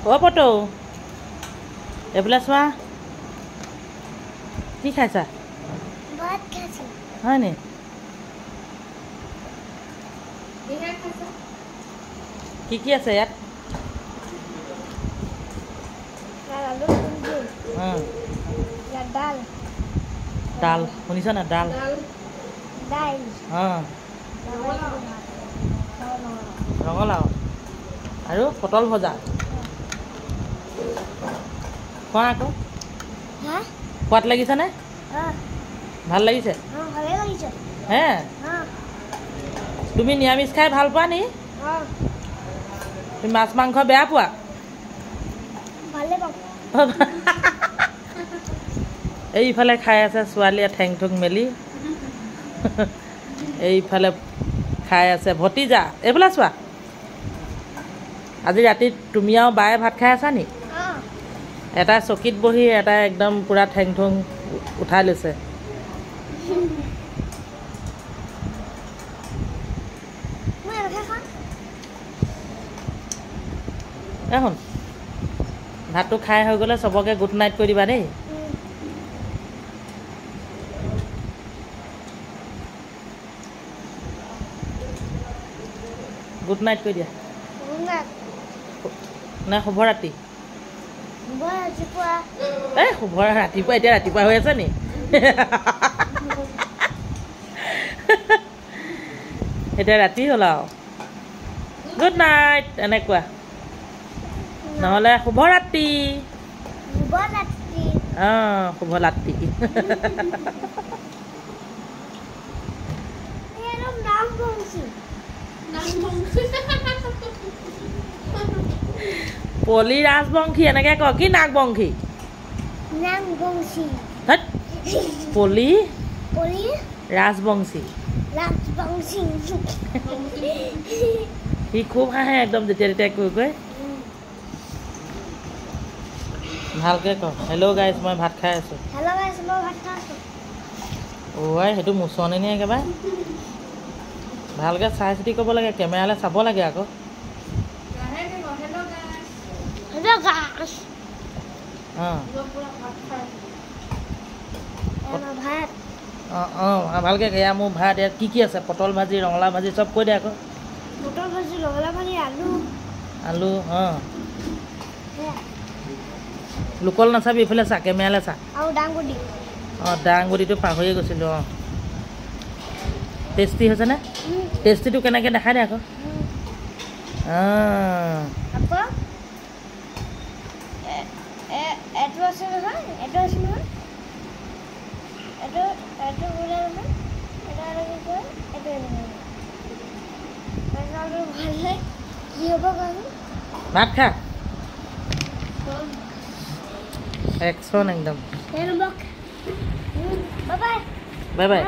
অ' পটো এইফালে চোৱা কি খাইছা ভাত খাইছোঁ হয় নি কি আছে ইয়াত আলু দাল ডাল শুনিছা না ডাল দাইল ৰঙালাও আৰু পটল ভজা খোৱা আকৌ হা সোৱাদ লাগিছেনে ভাল লাগিছে ভালে লাগিছে হে তুমি নিৰামিষ খাই ভাল পোৱা নি তুমি মাছ মাংস বেয়া পোৱা ভালে পাওঁ এইফালে খাই আছে ছোৱালীয়ে ঠেং ঠুং মেলি এইফালে খাই আছে ভতিজা এইফালে চোৱা আজি ৰাতি তুমি আৰু বায়ে ভাত খাই আছা নি এটা চকীত বহি এটা একদম পূৰা ঠেং ঠুং উঠাই লৈছে এখন ভাতটো খাই হৈ গ'লে চবকে গুড নাইট কৰি দিবা দেই গুড নাইট কৰি দিয়া নাই শুভ ৰাতি এই শুভ ৰাতিপুৱা এতিয়া ৰাতিপুৱা হৈ আছে নি এতিয়া ৰাতি হ'ল আৰু গুড নাইট এনেকুৱা নহ'লে শুভ ৰাতি অঁ শুভ ৰাতি পলি ৰাজবংশী এনেকৈ কয় কি নাগবংশী পলি ৰাজবংশী সি খুব হাঁহে একদম যেতিয়া তেতিয়া কৈ কৈ ভালকৈ ক হেল্ল' গাইছ মই ভাত খাই আছোঁ অ'ৱাই সেইটো মোচনে নি একেবাৰে ভালকৈ চাই চিতি ক'ব লাগে কেমেৰালৈ চাব লাগে আকৌ অঁ ভালকৈ এয়া মোৰ ভাত ইয়াত কি আছে পটল ভাজি ৰঙালাও ভাজি চব কৈ দে আকৌ পটল ভাজি ৰঙালাও ভাজি আলু অঁ লোকল নাচাবি এইফালে চা কেমেৰালৈ চা আৰু দাংবডি অঁ দাংবডিটো পাহৰিয়ে গৈছিলোঁ অঁ টেষ্টি হৈছেনে টেষ্টিটো কেনেকৈ দেখাই দে আকৌ এইটো আছে নহয় এইটো আছে নহয় এইটো এইটো বোলে নহয় ভালে কি হ'ব কাৰণে ভাত খা একশন একদম বাই বাই বাই বাই